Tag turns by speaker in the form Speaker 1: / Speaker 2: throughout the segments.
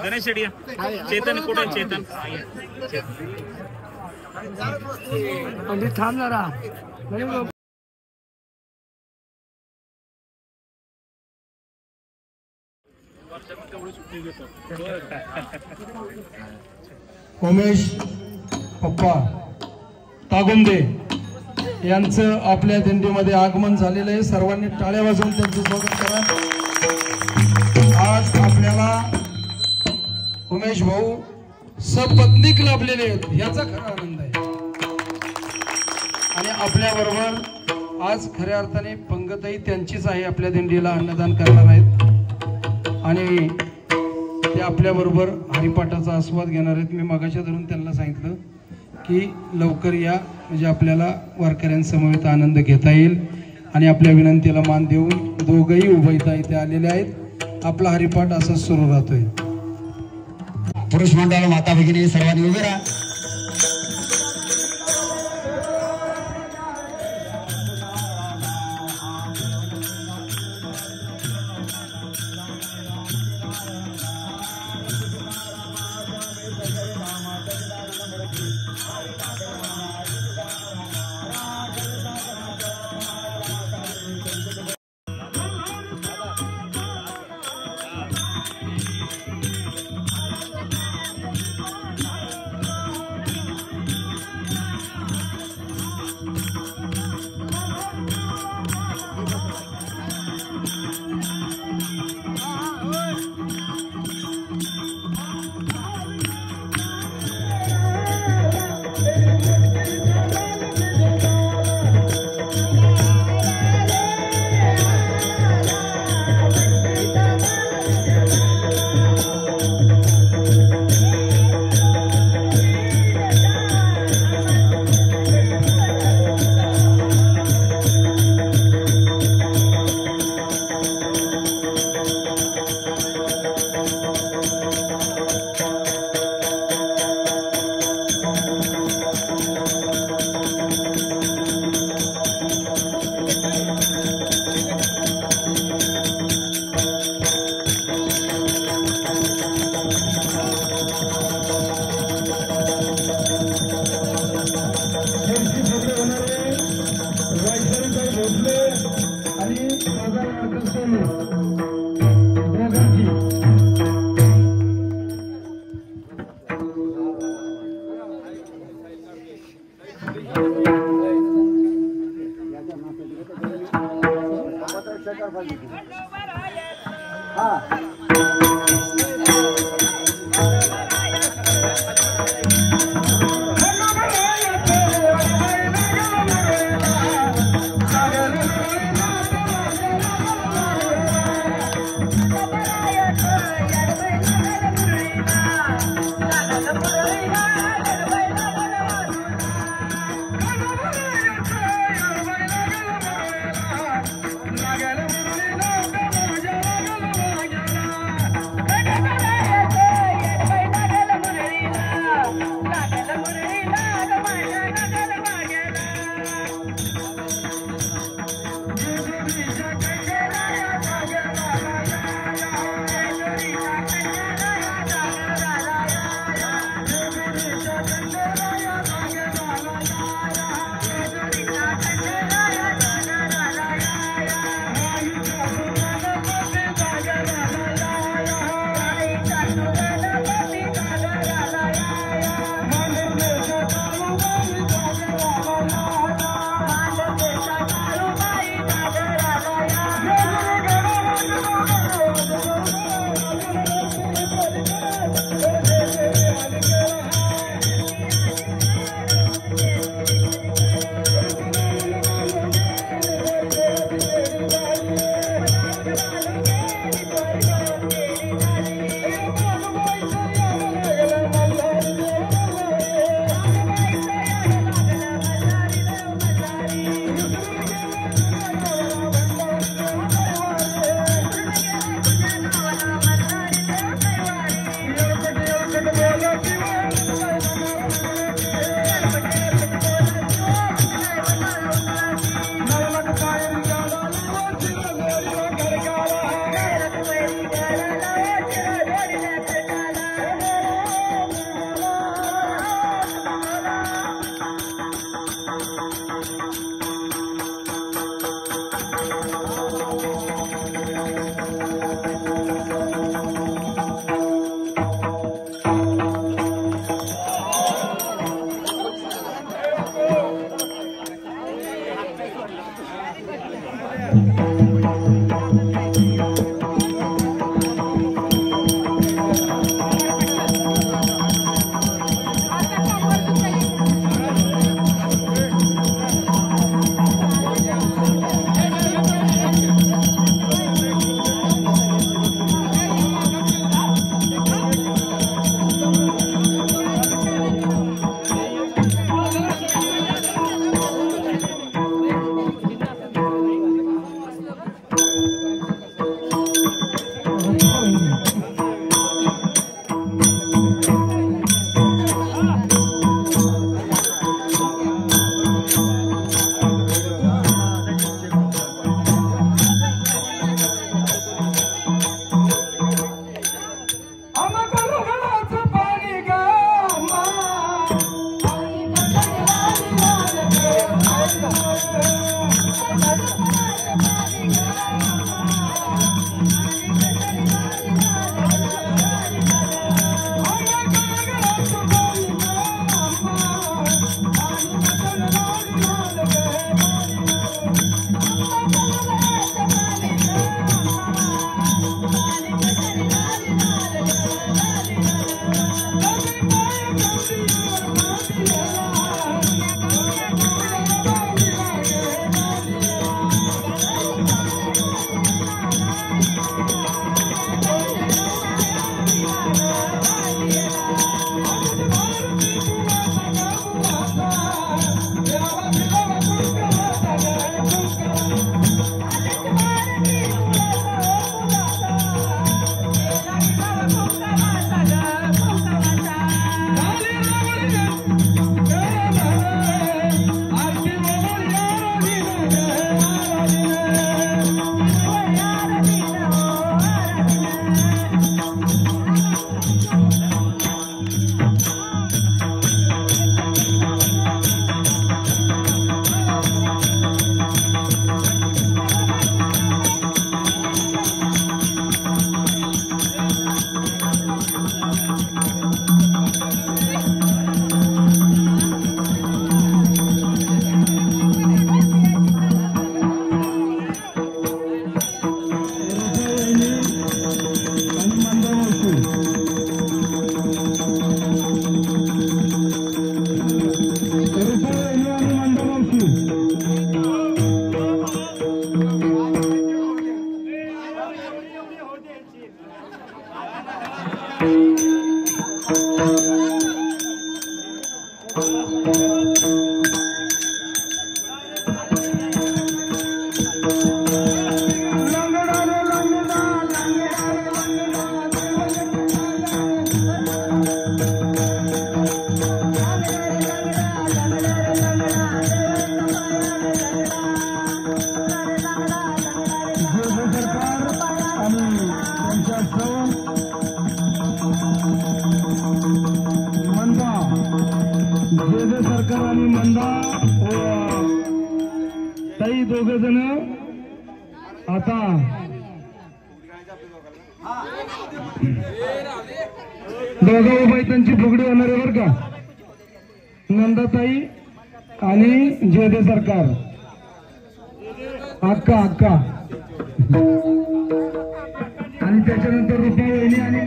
Speaker 1: गणेश शेट्टी चेतन कुठे चेतन
Speaker 2: थांब जरा
Speaker 3: उमेश पप्पा तागुंदे यांचं आपल्या दिंडीमध्ये आगमन झालेलं आहे. सर्वांनी टाळ्या वाजवून त्यांचं स्वागत करा. आज आपल्याला उमेश भाऊ सपत्नीक लाभलेले आहेत याचा खरा आनंद आहे. आणि आपल्या बरोबर आज खऱ्या अर्थाने पंगतही त्यांचीच आहे. आपल्या दिंडीला अन्नदान करणार आहेत आणि ते आपल्या बरोबर हरिपाठाचा आस्वाद घेणार आहेत. मी मगाच्या धरून त्यांना सांगितलं की लवकर या म्हणजे आपल्याला वारकऱ्यांसमवेत आनंद घेता येईल. आणि आपल्या विनंतीला मान देऊन दोघंही उभयता इथे आलेले आहेत. आपला हरिपाठ असाच सुरू राहतोय.
Speaker 4: पुरुष मंडळ माता भगिनी सर्वांनी उभे राहा.
Speaker 3: सरकार आणि मंदा ताई दोघ जण आता दोघं उभे त्यांची फुगडी होणार आहे बरं का. नंदाताई आणि जयदेव सरकार अक्का अक्का आणि त्याच्यानंतर रुपा वहिनी आणि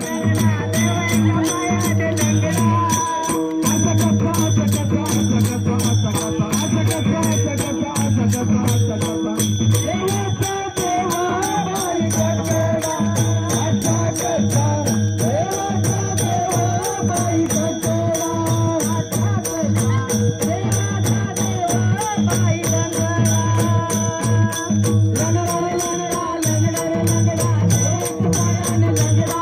Speaker 2: la la la la la la la la la la la la la la la la la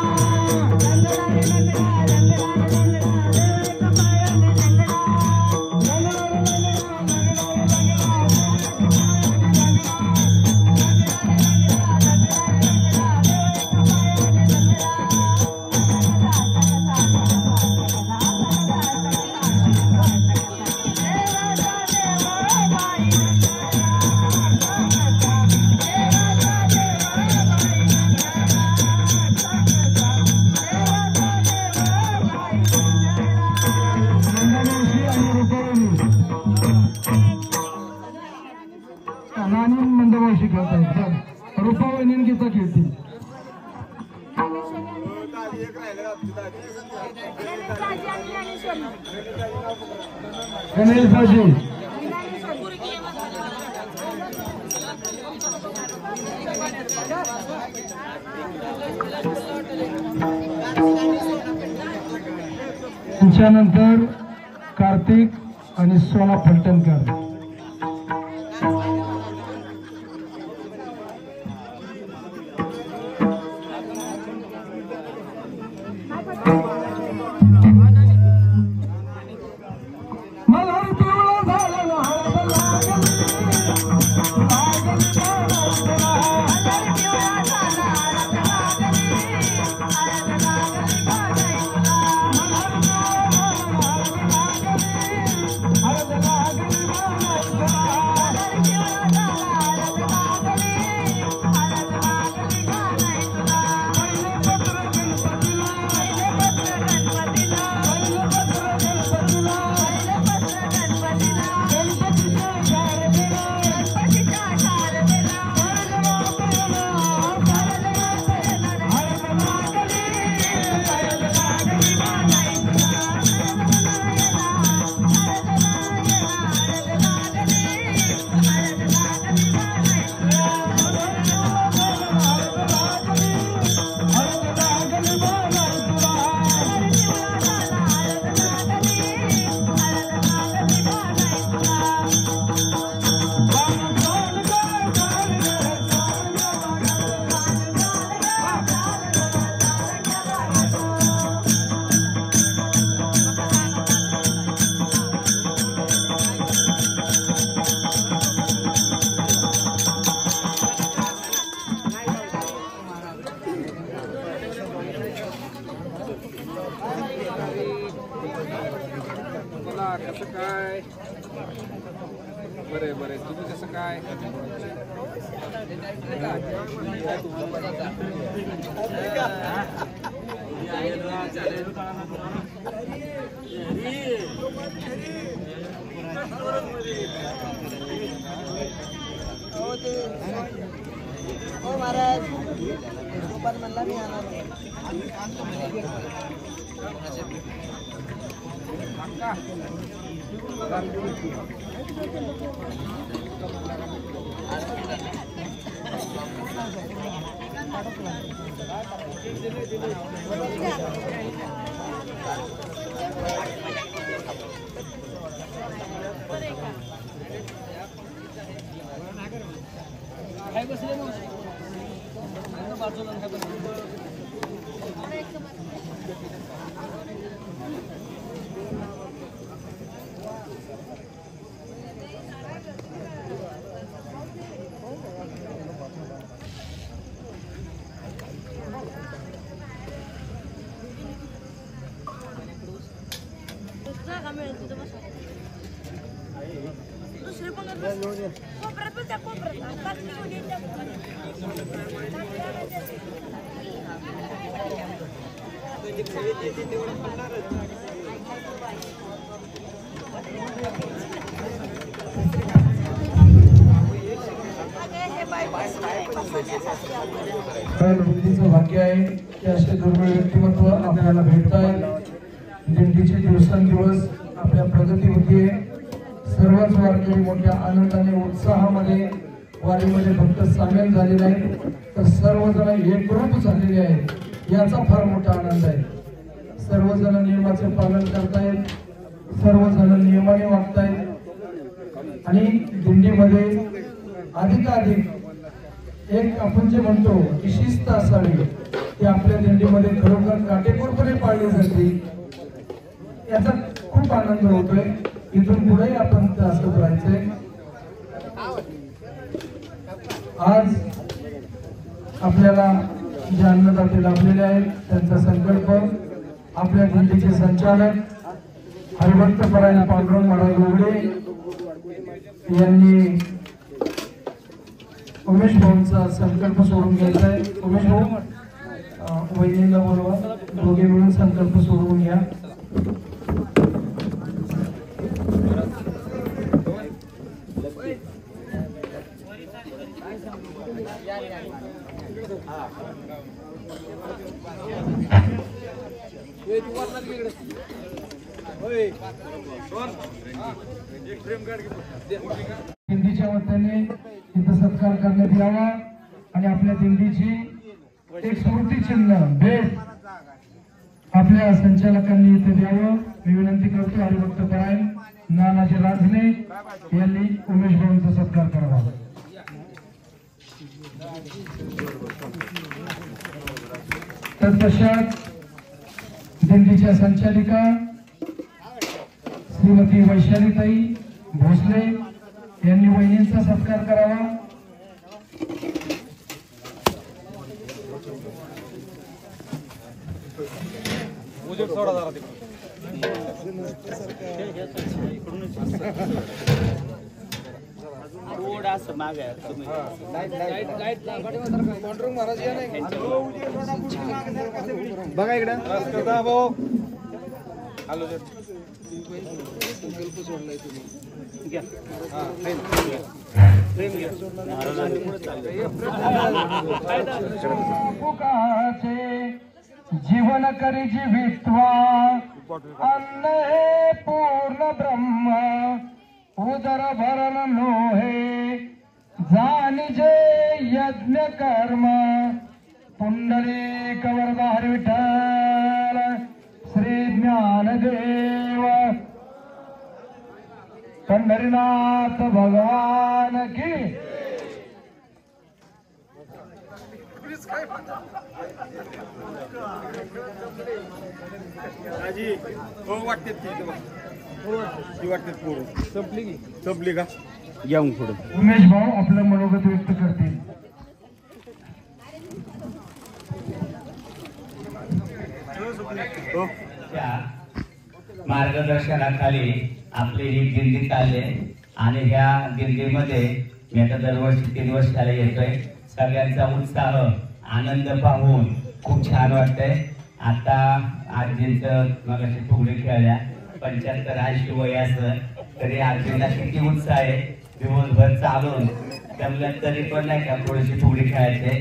Speaker 3: Ganesh भाजी त्याच्यानंतर कार्तिक आणि सोना फलटणकर.
Speaker 2: कसं काय बरे बरे तुम्ही कसं काय
Speaker 5: हो महाराज पण म्हणला मी आला काय बसले बाजूला दुसरे पण कोपऱ्यात पण त्या कोपऱ्यात
Speaker 3: बुद्धीचं भाग्य आहे की असे दुर्मिळ व्यक्तिमत्व आपल्याला भेटत आहेत. दिंडीचे दिवसेंदिवस आपल्या प्रगती होतीये. सर्वच वारकरी मोठ्या आनंदाने उत्साहामध्ये वारीमध्ये भक्त सामील झालेले आहेत. तर सर्वजण एकरूप झालेले आहेत याचा फार मोठा आनंद आहे. सर्वजण नियमाचे पालन करतायत, सर्वजण नियमाने वागतायत आणि दिंडीमध्ये अधिकाधिक एक आपण जे म्हणतो की शिस्त असावी ती आपल्या दिंडीमध्ये खरोखर काटेकोरपणे पाळली जाते. याचा खूप आनंद होतोय. इथून पुढे आपण असंच राहायचंय. आज आपल्याला जे अन्नदाते लाभलेले आहेत त्यांचा संकल्प आपल्या दिंडीचे संचालक हरिभक्तपरायण पांडुरंग महाराज गोगडे यांनी उमेश भाऊंचा संकल्प सोडून घ्यायचा आहे. उमेश भाऊ वैदिकला बोलवा, दोघे मिळून संकल्प सोडवून घ्या. दिंडीच्या वतीने इथं सत्कार करण्यात यावा आणि आपल्या दिंडीची एक स्मृतिचिन्ह भेट आपल्या संचालकांनी इथे द्यावं मी विनंती करतो. हरिभक्त परायण नानाजी रांझणे यांनी उमेश भाऊंचा सत्कार करावा. तत्पश्चात दिंडीच्या संचालिका श्रीमती वैशालीताई भोसले यांनी वहिनींचा सत्कार करावा.
Speaker 1: थोडासा मागे आहे तुम्ही.
Speaker 2: बघा इकडे
Speaker 3: जीवन करी जीवित्वा अन्न हे पूर्ण ब्रह्म उदर भरण नोहे जाणीजे यज्ञ कर्म पुंडलिक वरदार विठ्ठल श्री ज्ञानदेव पंढरीनाथ भगवान की.
Speaker 2: संपली का येऊन पुढे
Speaker 3: उमेश भाऊ आपलं मनोगत व्यक्त करतील.
Speaker 6: मार्गदर्शनाखाली आपली ही दिंडी चालले आणि ह्या दिंडीमध्ये मी आता दरवर्षी 3 वर्षाला येतोय. सगळ्यांचा उत्साह आनंद पाहून खूप छान वाटतंय. आता आजींचं मगाशी फुगडी खेळल्या 75-80 वय असं तरी आजीला किती उत्साह आहे. दिवसभर चालून जमल्या तरी पण नाही का थोडीशी फुगडी खेळायचे.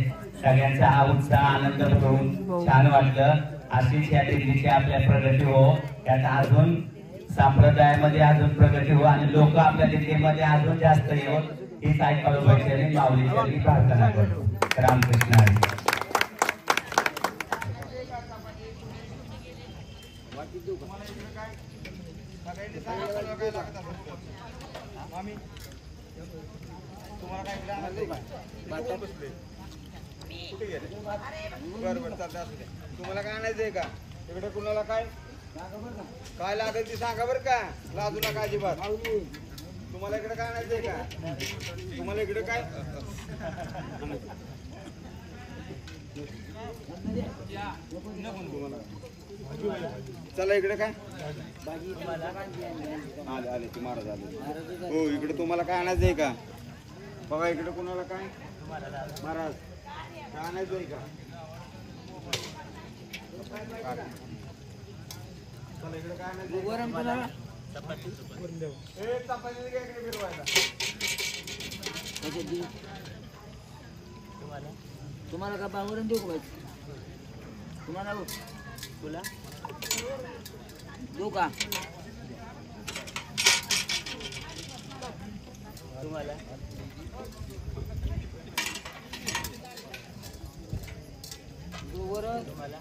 Speaker 6: सगळ्यांचा हा उत्साह आनंद बघून छान वाटलं. अशीच या दिंडीची आपल्या प्रगती हो. त्यात अजून संप्रदायामध्ये अजून प्रगती हो आणि लोक आपल्या दिंडीमध्ये अजून जास्त येऊन हीच ऐकायला पाहिजे आणि माऊलीची प्रार्थना करतो. रामकृष्ण हरी.
Speaker 2: तुम्हाला काय आणायचंय का इकडे कुणाला काय काय लागेल ती सांगा बरं का लाजू नका अजिबात. तुम्हाला इकडे काय आणायचंय का तुम्हाला इकडे काय चला इकडे काय आले आले ती महाराज आले. हो इकडे तुम्हाला काय आणायचंय का बघा इकडे कुणाला काय महाराज काय आणायचंय का चला इकडे काय आणायचंय चपाती
Speaker 5: तुम्हाला का बावरून देऊ का तुम्हाला तुला देऊ का तुम्हाला तुम्हाला